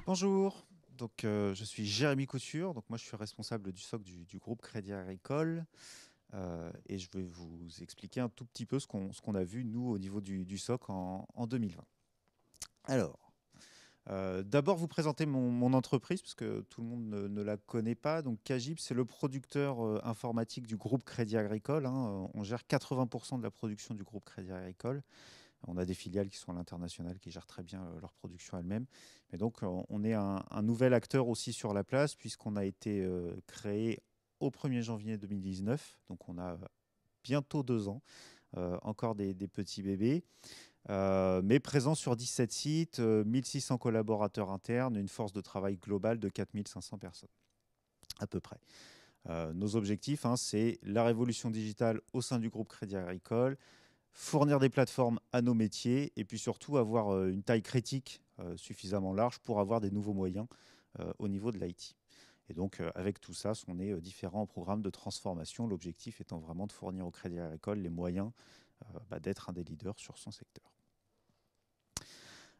Bonjour, je suis Jérémy Couture, donc moi je suis responsable du SOC du groupe Crédit Agricole et je vais vous expliquer un tout petit peu ce qu'on a vu nous au niveau du SOC en 2020. Alors, d'abord vous présenter mon entreprise parce que tout le monde ne la connaît pas. Donc Cagib, c'est le producteur informatique du groupe Crédit Agricole, hein. On gère 80% de la production du groupe Crédit Agricole. On a des filiales qui sont à l'international, qui gèrent très bien leur production elles-mêmes. Mais donc, on est un nouvel acteur aussi sur la place, puisqu'on a été créé au 1er janvier 2019. Donc, on a bientôt 2 ans, encore des petits bébés, mais présent sur 17 sites, 1600 collaborateurs internes, une force de travail globale de 4500 personnes, à peu près. Nos objectifs, hein, c'est la révolution digitale au sein du groupe Crédit Agricole, fournir des plateformes à nos métiers et puis surtout avoir une taille critique suffisamment large pour avoir des nouveaux moyens au niveau de l'IT. Et donc avec tout ça, on est différents programmes de transformation, l'objectif étant vraiment de fournir au Crédit Agricole les moyens d'être un des leaders sur son secteur.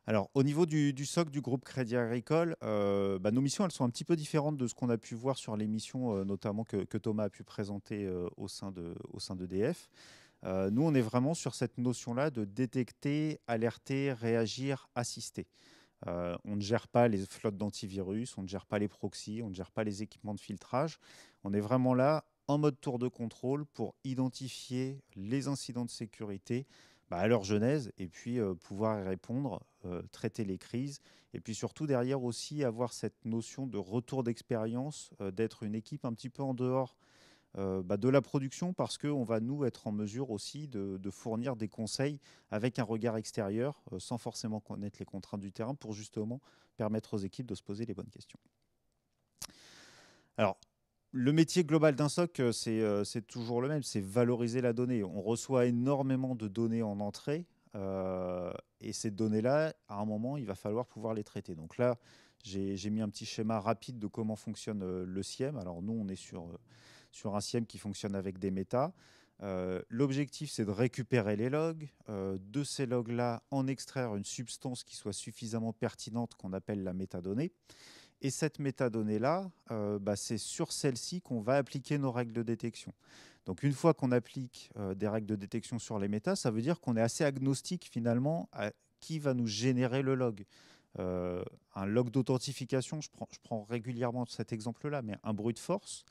Alors, au niveau du SOC du groupe Crédit Agricole, nos missions, elles sont un petit peu différentes de ce qu'on a pu voir sur les missions, notamment que Thomas a pu présenter au sein d'EDF. Nous, on est vraiment sur cette notion-là de détecter, alerter, réagir, assister. On ne gère pas les flottes d'antivirus, on ne gère pas les proxys, on ne gère pas les équipements de filtrage. On est vraiment là en mode tour de contrôle pour identifier les incidents de sécurité à leur genèse et puis pouvoir y répondre, traiter les crises et puis surtout derrière aussi avoir cette notion de retour d'expérience, d'être une équipe un petit peu en dehors de la production parce qu'on va nous être en mesure aussi de fournir des conseils avec un regard extérieur sans forcément connaître les contraintes du terrain pour justement permettre aux équipes de se poser les bonnes questions. Alors, le métier global d'un SOC, c'est toujours le même, c'est valoriser la donnée. On reçoit énormément de données en entrée et ces données-là, à un moment, il va falloir pouvoir les traiter. Donc là, j'ai mis un petit schéma rapide de comment fonctionne le SIEM. Alors nous, on est sur un SIEM qui fonctionne avec des métas. L'objectif, c'est de récupérer les logs, de ces logs-là, en extraire une substance qui soit suffisamment pertinente qu'on appelle la métadonnée. Et cette métadonnée-là, c'est sur celle-ci qu'on va appliquer nos règles de détection. Donc une fois qu'on applique des règles de détection sur les métas, ça veut dire qu'on est assez agnostique finalement à qui va nous générer le log. Un log d'authentification, je prends régulièrement cet exemple-là, mais un brute force,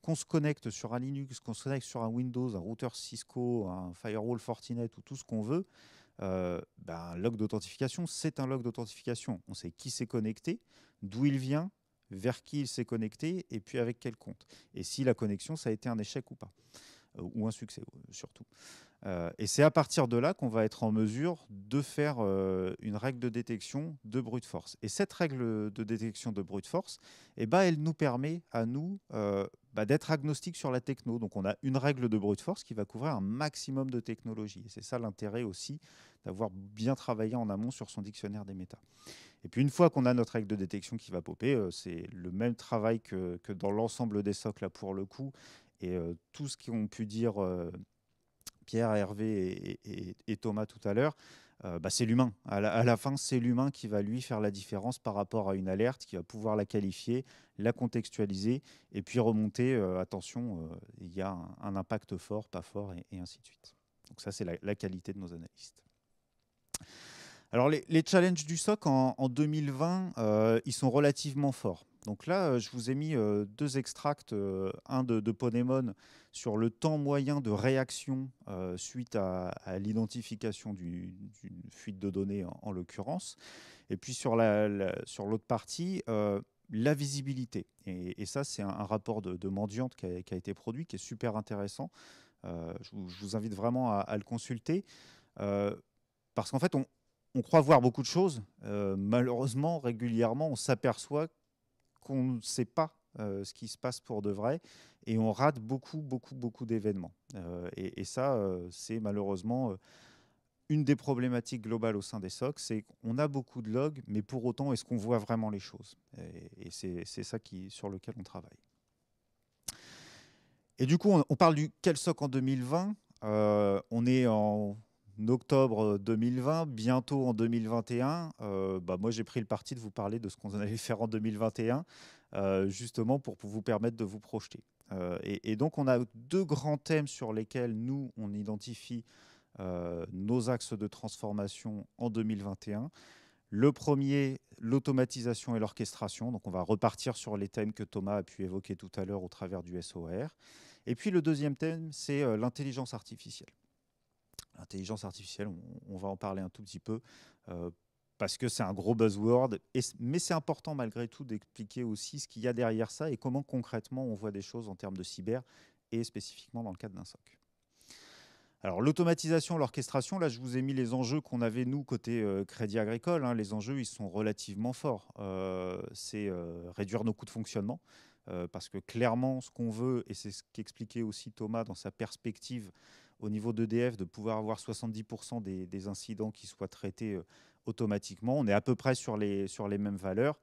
qu'on se connecte sur un Linux, qu'on se connecte sur un Windows, un routeur Cisco, un firewall Fortinet ou tout ce qu'on veut, un log d'authentification, c'est un log d'authentification. On sait qui s'est connecté, d'où il vient, vers qui il s'est connecté et puis avec quel compte. Et si la connexion, ça a été un échec ou pas. Ou un succès surtout. Et c'est à partir de là qu'on va être en mesure de faire une règle de détection de brute force. Et cette règle de détection de brute force, elle nous permet à nous d'être agnostique sur la techno. Donc on a une règle de brute force qui va couvrir un maximum de technologies. Et c'est ça l'intérêt aussi d'avoir bien travaillé en amont sur son dictionnaire des métas. Et puis une fois qu'on a notre règle de détection qui va popper, c'est le même travail que dans l'ensemble des SOC là pour le coup. Et tout ce qu'ont pu dire Pierre, Hervé et Thomas tout à l'heure, c'est l'humain. À la fin, c'est l'humain qui va lui faire la différence par rapport à une alerte, qui va pouvoir la qualifier, la contextualiser et puis remonter, attention, il y a un impact fort, pas fort et ainsi de suite. Donc ça, c'est la qualité de nos analystes. Alors les challenges du SOC en 2020, ils sont relativement forts. Donc là, je vous ai mis 2 extracts, un de Ponemon sur le temps moyen de réaction suite à l'identification d'une fuite de données en l'occurrence. Et puis sur l'autre partie, la visibilité. Et ça, c'est un rapport de Mandiant qui a été produit, qui est super intéressant. Je vous invite vraiment à le consulter. Parce qu'en fait, on croit voir beaucoup de choses. Malheureusement, régulièrement, on s'aperçoit qu'on ne sait pas ce qui se passe pour de vrai et on rate beaucoup d'événements. Et ça, c'est malheureusement une des problématiques globales au sein des SOC, c'est qu'on a beaucoup de logs, mais pour autant, est-ce qu'on voit vraiment les choses? Et c'est ça sur lequel on travaille. Et du coup, on parle du quel SOC en 2020. On est en octobre 2020, bientôt en 2021. Moi, j'ai pris le parti de vous parler de ce qu'on allait faire en 2021, justement pour vous permettre de vous projeter. Et donc, on a deux grands thèmes sur lesquels nous, on identifie nos axes de transformation en 2021. Le premier, l'automatisation et l'orchestration. Donc, on va repartir sur les thèmes que Thomas a pu évoquer tout à l'heure au travers du SOR. Et puis, le deuxième thème, c'est l'intelligence artificielle. L'intelligence artificielle, on va en parler un tout petit peu parce que c'est un gros buzzword. Mais c'est important malgré tout d'expliquer aussi ce qu'il y a derrière ça et comment concrètement on voit des choses en termes de cyber et spécifiquement dans le cadre d'un SOC. Alors l'automatisation, l'orchestration, là je vous ai mis les enjeux qu'on avait nous côté Crédit Agricole. Hein. Les enjeux ils sont relativement forts. C'est réduire nos coûts de fonctionnement parce que clairement ce qu'on veut, et c'est ce qu'expliquait aussi Thomas dans sa perspective au niveau d'EDF, de pouvoir avoir 70% des incidents qui soient traités automatiquement. On est à peu près sur les mêmes valeurs.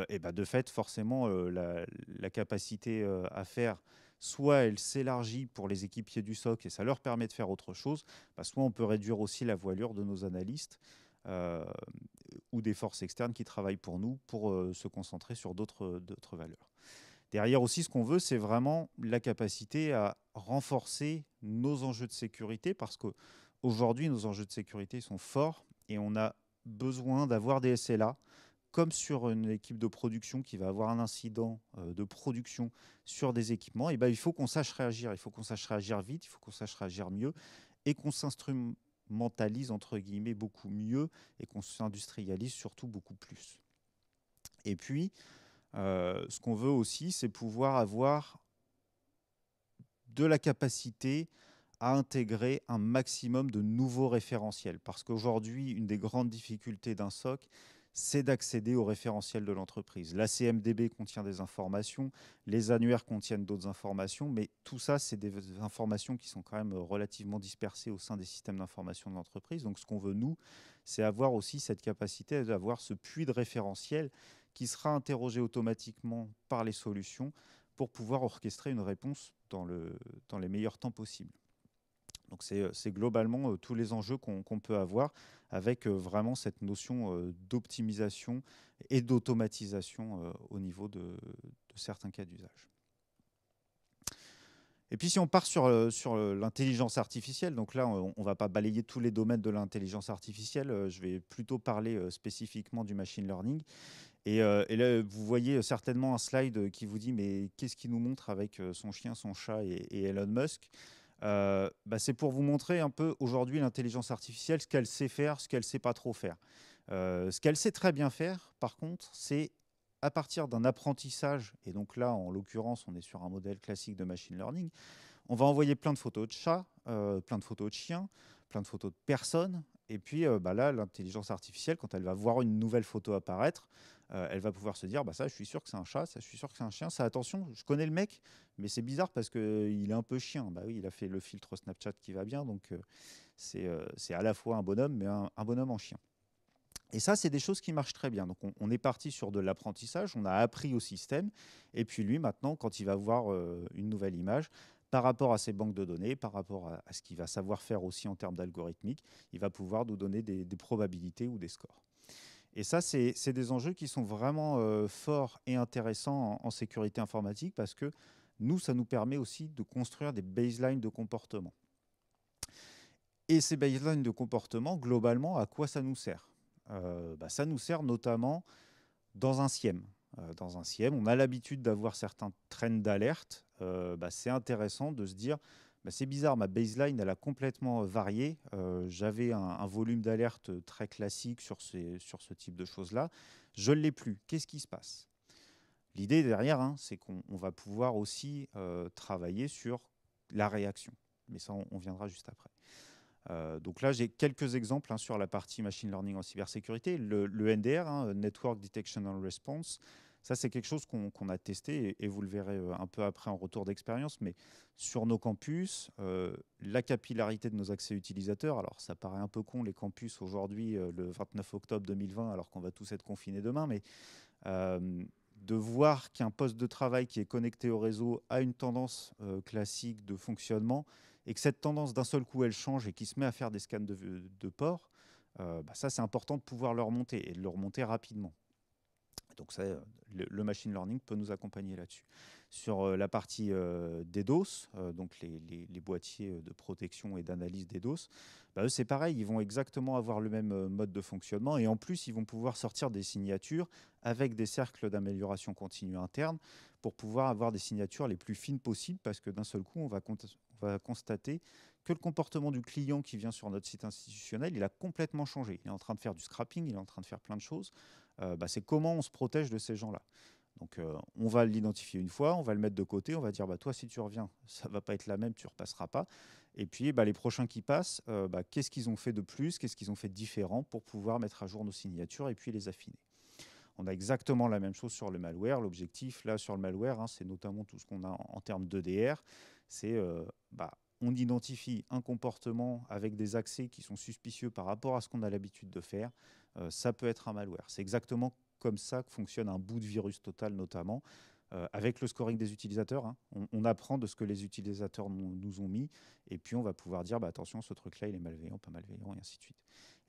Et de fait forcément la capacité à faire soit elle s'élargit pour les équipiers du SOC et ça leur permet de faire autre chose, soit on peut réduire aussi la voilure de nos analystes ou des forces externes qui travaillent pour nous pour se concentrer sur d'autres valeurs. Derrière aussi, ce qu'on veut, c'est vraiment la capacité à renforcer nos enjeux de sécurité parce qu'aujourd'hui, nos enjeux de sécurité sont forts et on a besoin d'avoir des SLA comme sur une équipe de production qui va avoir un incident de production sur des équipements, et il faut qu'on sache réagir, il faut qu'on sache réagir vite, il faut qu'on sache réagir mieux, et qu'on s'instrumentalise, entre guillemets, beaucoup mieux, et qu'on s'industrialise surtout beaucoup plus. Et puis, ce qu'on veut aussi, c'est pouvoir avoir de la capacité à intégrer un maximum de nouveaux référentiels. Parce qu'aujourd'hui, une des grandes difficultés d'un SOC, c'est d'accéder au référentiel de l'entreprise. La CMDB contient des informations, les annuaires contiennent d'autres informations, mais tout ça, c'est des informations qui sont quand même relativement dispersées au sein des systèmes d'information de l'entreprise. Donc ce qu'on veut, nous, c'est avoir aussi cette capacité d'avoir ce puits de référentiel qui sera interrogé automatiquement par les solutions pour pouvoir orchestrer une réponse dans les meilleurs temps possibles. Donc c'est globalement tous les enjeux qu'on peut avoir avec vraiment cette notion d'optimisation et d'automatisation au niveau de certains cas d'usage. Et puis si on part sur l'intelligence artificielle, donc là on ne va pas balayer tous les domaines de l'intelligence artificielle, je vais plutôt parler spécifiquement du machine learning. Et là, vous voyez certainement un slide qui vous dit mais qu'est-ce qu'il nous montre avec son chien, son chat et Elon Musk. C'est pour vous montrer un peu aujourd'hui l'intelligence artificielle, ce qu'elle sait faire, ce qu'elle ne sait pas trop faire. Ce qu'elle sait très bien faire, par contre, c'est à partir d'un apprentissage, et donc là, en l'occurrence, on est sur un modèle classique de machine learning, on va envoyer plein de photos de chats, plein de photos de chiens, plein de photos de personnes, et puis là, l'intelligence artificielle, quand elle va voir une nouvelle photo apparaître, elle va pouvoir se dire, ça, je suis sûr que c'est un chat, ça, je suis sûr que c'est un chien. Ça, attention, je connais le mec, mais c'est bizarre parce qu'il est un peu chien. Oui, il a fait le filtre Snapchat qui va bien, donc c'est à la fois un bonhomme, mais un bonhomme en chien. Et ça, c'est des choses qui marchent très bien. Donc, on est parti sur de l'apprentissage, on a appris au système, et puis lui, maintenant, quand il va voir une nouvelle image, par rapport à ses banques de données, par rapport à ce qu'il va savoir faire aussi en termes d'algorithmique, il va pouvoir nous donner des probabilités ou des scores. Et ça, c'est des enjeux qui sont vraiment forts et intéressants en sécurité informatique parce que nous, ça nous permet aussi de construire des baselines de comportement. Et ces baselines de comportement, globalement, à quoi ça nous sert? Ça nous sert notamment dans un SIEM. Dans un SIEM, on a l'habitude d'avoir certains trends d'alerte. C'est intéressant de se dire c'est bizarre, ma baseline, elle a complètement varié. J'avais un volume d'alerte très classique sur ce type de choses-là. Je ne l'ai plus. Qu'est-ce qui se passe? L'idée derrière, c'est qu'on va pouvoir aussi travailler sur la réaction. Mais ça, on viendra juste après. Donc là, j'ai quelques exemples sur la partie machine learning en cybersécurité. Le NDR, Network Detection and Response, ça, c'est quelque chose qu'on a testé et vous le verrez un peu après en retour d'expérience. Mais sur nos campus, la capillarité de nos accès utilisateurs, alors ça paraît un peu con les campus aujourd'hui, le 29 octobre 2020, alors qu'on va tous être confinés demain, mais de voir qu'un poste de travail qui est connecté au réseau a une tendance classique de fonctionnement, et que cette tendance d'un seul coup elle change et qu'il se met à faire des scans de port, ça c'est important de pouvoir le remonter et de le remonter rapidement. Donc ça, le machine learning peut nous accompagner là-dessus. Sur la partie DDoS, donc les boîtiers de protection et d'analyse DDoS, eux c'est pareil, ils vont exactement avoir le même mode de fonctionnement et en plus ils vont pouvoir sortir des signatures avec des cercles d'amélioration continue interne pour pouvoir avoir des signatures les plus fines possibles parce que d'un seul coup on va constater que le comportement du client qui vient sur notre site institutionnel, il a complètement changé. Il est en train de faire du scrapping, il est en train de faire plein de choses. C'est comment on se protège de ces gens-là. Donc, on va l'identifier une fois, on va le mettre de côté, on va dire toi, si tu reviens, ça ne va pas être la même, tu ne repasseras pas. Et puis, les prochains qui passent, qu'est-ce qu'ils ont fait de plus, qu'est-ce qu'ils ont fait de différent pour pouvoir mettre à jour nos signatures et puis les affiner. On a exactement la même chose sur le malware. L'objectif, là, sur le malware, c'est notamment tout ce qu'on a en termes d'EDR. C'est on identifie un comportement avec des accès qui sont suspicieux par rapport à ce qu'on a l'habitude de faire. Ça peut être un malware. C'est exactement comme ça que fonctionne un bout de virus total, notamment. Avec le scoring des utilisateurs, on apprend de ce que les utilisateurs nous ont mis, et puis on va pouvoir dire attention, ce truc-là, il est malveillant, pas malveillant, et ainsi de suite.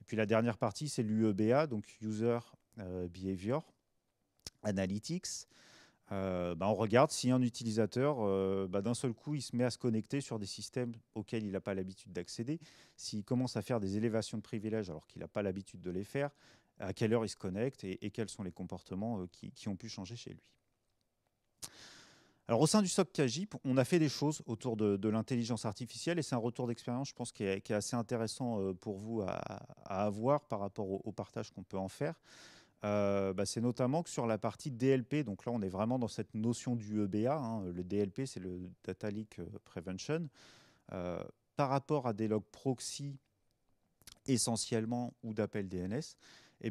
Et puis la dernière partie, c'est l'UEBA, donc User Behavior Analytics. On regarde si un utilisateur, d'un seul coup, il se met à se connecter sur des systèmes auxquels il n'a pas l'habitude d'accéder, s'il commence à faire des élévations de privilèges alors qu'il n'a pas l'habitude de les faire, à quelle heure il se connecte et quels sont les comportements qui ont pu changer chez lui. Alors, au sein du SOC KGIP, on a fait des choses autour de l'intelligence artificielle et c'est un retour d'expérience, je pense, qui est assez intéressant pour vous à avoir par rapport au partage qu'on peut en faire. C'est notamment que sur la partie DLP, donc là on est vraiment dans cette notion du EBA, le DLP c'est le Data Leak Prevention, euh, par rapport à des logs proxy essentiellement ou d'appels DNS,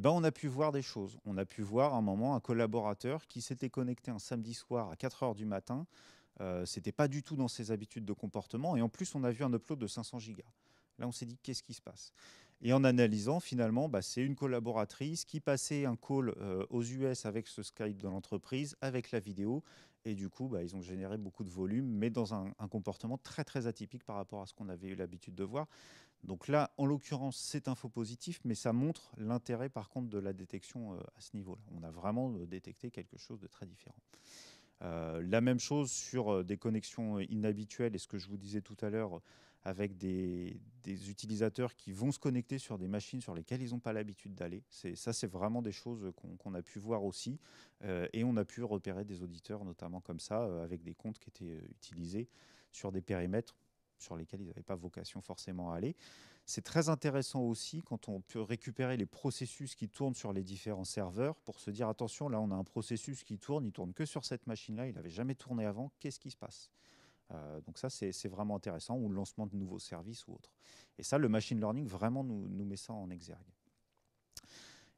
on a pu voir des choses. On a pu voir à un moment un collaborateur qui s'était connecté un samedi soir à 4 heures du matin, c'était pas du tout dans ses habitudes de comportement et en plus on a vu un upload de 500 gigas. Là on s'est dit qu'est-ce qui se passe? Et en analysant, finalement, c'est une collaboratrice qui passait un call aux US avec ce Skype de l'entreprise, avec la vidéo. Et du coup, ils ont généré beaucoup de volume, mais dans un comportement très, très atypique par rapport à ce qu'on avait eu l'habitude de voir. Donc là, en l'occurrence, c'est un faux positif, mais ça montre l'intérêt, par contre, de la détection à ce niveau-là. On a vraiment détecté quelque chose de très différent. La même chose sur des connexions inhabituelles et ce que je vous disais tout à l'heure avec des utilisateurs qui vont se connecter sur des machines sur lesquelles ils n'ont pas l'habitude d'aller. Ça, c'est vraiment des choses qu'on a pu voir aussi et on a pu repérer des auditeurs notamment comme ça avec des comptes qui étaient utilisés sur des périmètres sur lesquels ils n'avaient pas vocation forcément à aller. C'est très intéressant aussi quand on peut récupérer les processus qui tournent sur les différents serveurs pour se dire attention, là on a un processus qui tourne, il tourne que sur cette machine-là, il n'avait jamais tourné avant, qu'est-ce qui se passe? Donc ça c'est vraiment intéressant, ou le lancement de nouveaux services ou autres. Et ça, le machine learning vraiment nous met ça en exergue.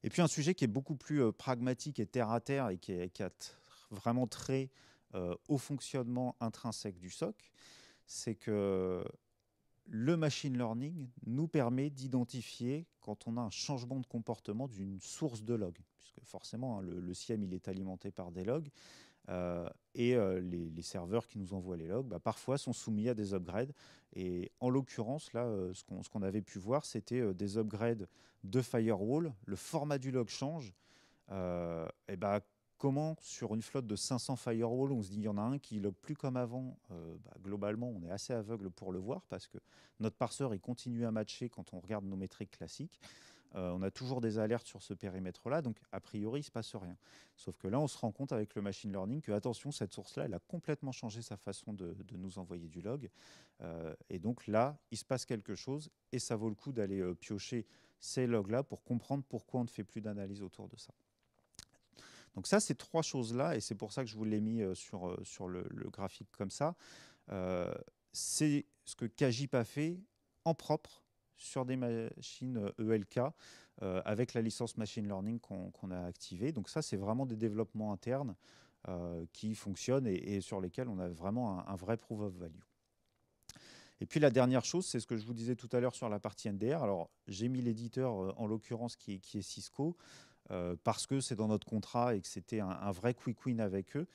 Et puis un sujet qui est beaucoup plus pragmatique et terre à terre et qui a vraiment trait au fonctionnement intrinsèque du SOC, c'est que le machine learning nous permet d'identifier quand on a un changement de comportement d'une source de log, puisque forcément le SIEM il est alimenté par des logs et les serveurs qui nous envoient les logs parfois sont soumis à des upgrades. Et en l'occurrence là, ce qu'on avait pu voir, c'était des upgrades de firewall. Le format du log change. Comment sur une flotte de 500 firewalls, on se dit il y en a un qui log plus comme avant, globalement on est assez aveugle pour le voir parce que notre parseur il continue à matcher quand on regarde nos métriques classiques. On a toujours des alertes sur ce périmètre-là, donc a priori il ne se passe rien. Sauf que là on se rend compte avec le machine learning que attention, cette source-là elle a complètement changé sa façon de nous envoyer du log. Et donc là il se passe quelque chose et ça vaut le coup d'aller piocher ces logs-là pour comprendre pourquoi on ne fait plus d'analyse autour de ça. Donc ça, ces trois choses-là, et c'est pour ça que je vous l'ai mis sur le graphique comme ça, c'est ce que KGIP a fait en propre sur des machines ELK avec la licence Machine Learning qu'on a activée. Donc ça, c'est vraiment des développements internes qui fonctionnent et sur lesquels on a vraiment un vrai proof of value. Et puis la dernière chose, c'est ce que je vous disais tout à l'heure sur la partie NDR. Alors j'ai mis l'éditeur en l'occurrence qui est Cisco. Parce que c'est dans notre contrat et que c'était un vrai quick win avec eux.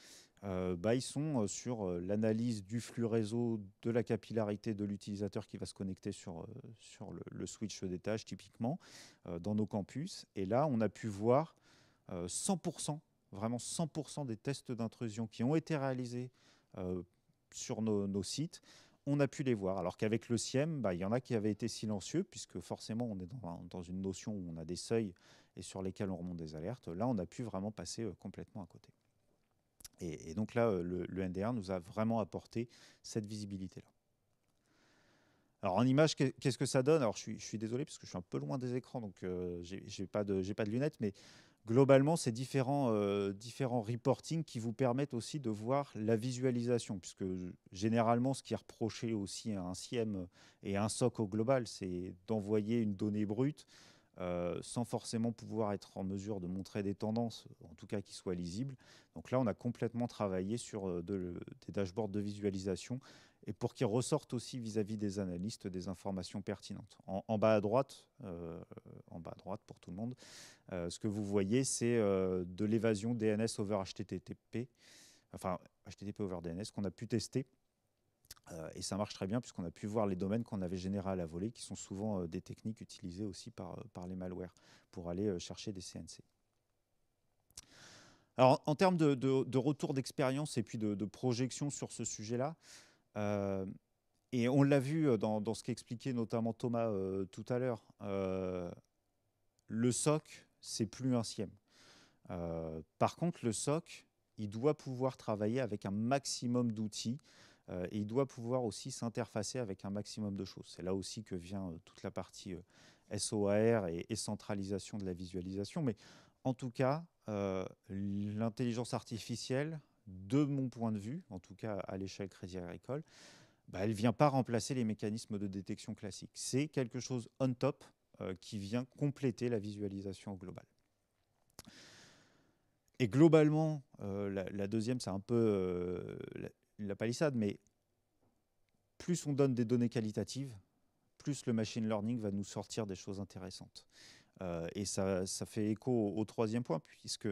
ils sont sur l'analyse du flux réseau, de la capillarité de l'utilisateur qui va se connecter sur le switch d'étage typiquement dans nos campus. Et là, on a pu voir 100%, vraiment 100% des tests d'intrusion qui ont été réalisés sur nos sites. On a pu les voir, alors qu'avec le SIEM, il y en a qui avaient été silencieux, puisque forcément on est dans une notion où on a des seuils et sur lesquels on remonte des alertes. Là, on a pu vraiment passer complètement à côté. Et donc là, le NDR nous a vraiment apporté cette visibilité-là. Alors en image, qu'est-ce que ça donne? Alors je suis désolé parce que je suis un peu loin des écrans, donc j'ai pas de lunettes, mais globalement, c'est différents reporting qui vous permettent aussi de voir la visualisation, puisque généralement, ce qui est reproché aussi à un SIEM et à un SOC au global, c'est d'envoyer une donnée brute sans forcément pouvoir être en mesure de montrer des tendances, en tout cas qui soient lisibles. Donc là, on a complètement travaillé sur des dashboards de visualisation et pour qu'ils ressortent aussi vis-à-vis des analystes des informations pertinentes. En bas à droite pour tout le monde, ce que vous voyez, c'est de l'évasion DNS over HTTP, enfin HTTP over DNS qu'on a pu tester. Et ça marche très bien puisqu'on a pu voir les domaines qu'on avait générés à la volée, qui sont souvent des techniques utilisées aussi par les malwares pour aller chercher des CNC. Alors en termes de retour d'expérience et puis de projection sur ce sujet-là, et on l'a vu dans ce qu'expliquait notamment Thomas tout à l'heure, le SOC, c'est plus un SIEM. Par contre, le SOC, il doit pouvoir travailler avec un maximum d'outils et il doit pouvoir aussi s'interfacer avec un maximum de choses. C'est là aussi que vient toute la partie SOAR et centralisation de la visualisation. Mais en tout cas, l'intelligence artificielle, de mon point de vue, en tout cas à l'échelle Crédit Agricole, elle ne vient pas remplacer les mécanismes de détection classiques. C'est quelque chose on top qui vient compléter la visualisation globale. Et globalement, la deuxième, c'est un peu la palissade, mais plus on donne des données qualitatives, plus le machine learning va nous sortir des choses intéressantes. Et ça fait écho au troisième point, puisque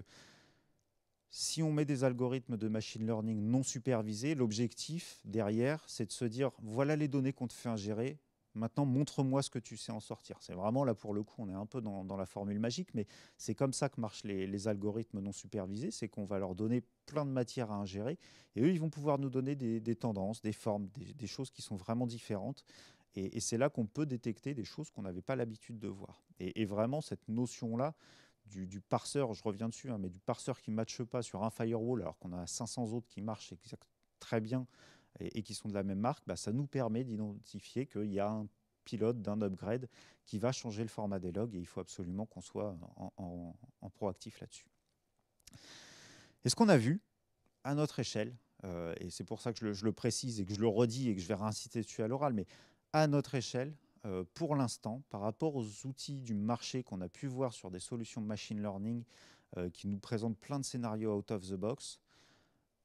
si on met des algorithmes de machine learning non supervisés, l'objectif derrière, c'est de se dire, voilà les données qu'on te fait ingérer, maintenant montre-moi ce que tu sais en sortir. C'est vraiment là pour le coup, on est un peu dans la formule magique, mais c'est comme ça que marchent les algorithmes non supervisés, c'est qu'on va leur donner plein de matière à ingérer, et eux, ils vont pouvoir nous donner des tendances, des formes, des choses qui sont vraiment différentes. Et c'est là qu'on peut détecter des choses qu'on n'avait pas l'habitude de voir. Et vraiment, cette notion-là, du parseur, je reviens dessus, mais du parseur qui ne matche pas sur un firewall alors qu'on a 500 autres qui marchent très bien et qui sont de la même marque, ça nous permet d'identifier qu'il y a un pilote d'un upgrade qui va changer le format des logs et il faut absolument qu'on soit en proactif là-dessus. Et ce qu'on a vu à notre échelle, et c'est pour ça que je le précise et que je le redis et que je vais réinciter dessus à l'oral, mais à notre échelle, pour l'instant, par rapport aux outils du marché qu'on a pu voir sur des solutions de machine learning qui nous présentent plein de scénarios out of the box,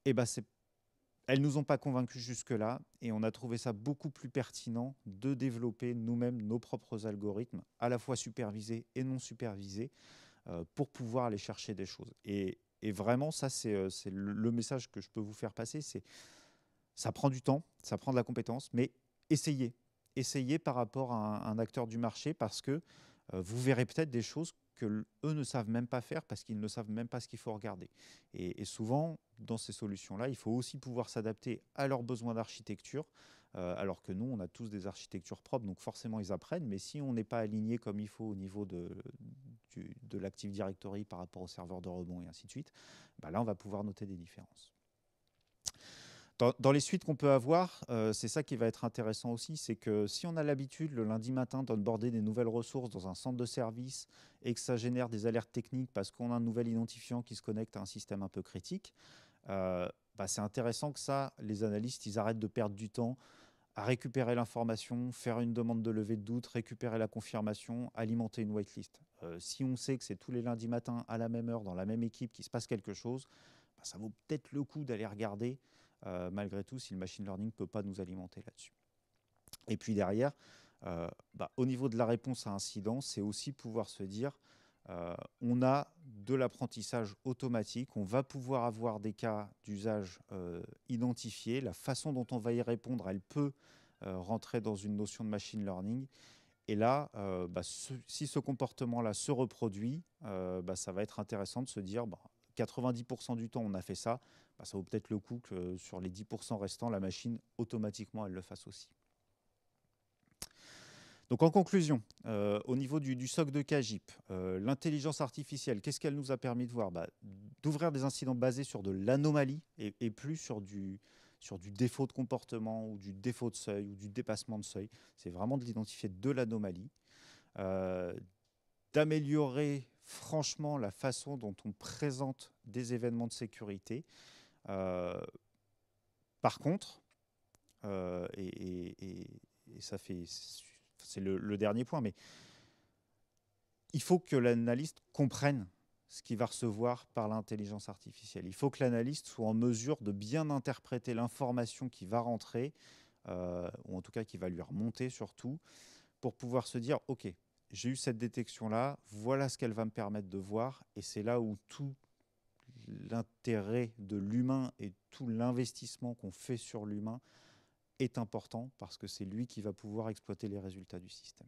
elles ne nous ont pas convaincus jusque-là et on a trouvé ça beaucoup plus pertinent de développer nous-mêmes nos propres algorithmes, à la fois supervisés et non supervisés, pour pouvoir aller chercher des choses. Et vraiment, ça, c'est le message que je peux vous faire passer, c'est ça prend du temps, ça prend de la compétence, mais essayez par rapport à un acteur du marché parce que vous verrez peut-être des choses que eux ne savent même pas faire parce qu'ils ne savent même pas ce qu'il faut regarder. Et souvent, dans ces solutions-là, il faut aussi pouvoir s'adapter à leurs besoins d'architecture, alors que nous, on a tous des architectures propres, donc forcément, ils apprennent. Mais si on n'est pas aligné comme il faut au niveau de l'Active Directory par rapport au serveur de rebond et ainsi de suite, là, on va pouvoir noter des différences. Dans les suites qu'on peut avoir, c'est ça qui va être intéressant aussi, c'est que si on a l'habitude le lundi matin d'onboarder des nouvelles ressources dans un centre de service et que ça génère des alertes techniques parce qu'on a un nouvel identifiant qui se connecte à un système un peu critique, c'est intéressant que ça, les analystes, ils arrêtent de perdre du temps à récupérer l'information, faire une demande de levée de doute, récupérer la confirmation, alimenter une whitelist. Si on sait que c'est tous les lundis matins à la même heure, dans la même équipe, qu'il se passe quelque chose, ça vaut peut-être le coup d'aller regarder malgré tout si le machine learning ne peut pas nous alimenter là-dessus. Et puis derrière, au niveau de la réponse à incident, c'est aussi pouvoir se dire On a de l'apprentissage automatique. On va pouvoir avoir des cas d'usage identifiés. La façon dont on va y répondre, elle peut rentrer dans une notion de machine learning. Et là, si ce comportement-là se reproduit, ça va être intéressant de se dire 90% du temps, on a fait ça. Ça vaut peut-être le coup que sur les 10% restants, la machine, automatiquement, elle le fasse aussi. Donc en conclusion, au niveau du SOC de KGIP, l'intelligence artificielle, qu'est-ce qu'elle nous a permis de voir? D'ouvrir des incidents basés sur de l'anomalie et plus sur du défaut de comportement ou du défaut de seuil ou du dépassement de seuil. C'est vraiment de l'identifier de l'anomalie. D'améliorer franchement la façon dont on présente des événements de sécurité. Par contre, et ça fait... C'est le dernier point, mais il faut que l'analyste comprenne ce qu'il va recevoir par l'intelligence artificielle. Il faut que l'analyste soit en mesure de bien interpréter l'information qui va rentrer, ou en tout cas qui va lui remonter surtout, pour pouvoir se dire, OK, j'ai eu cette détection-là, voilà ce qu'elle va me permettre de voir, et c'est là où tout l'intérêt de l'humain et tout l'investissement qu'on fait sur l'humain est important, parce que c'est lui qui va pouvoir exploiter les résultats du système.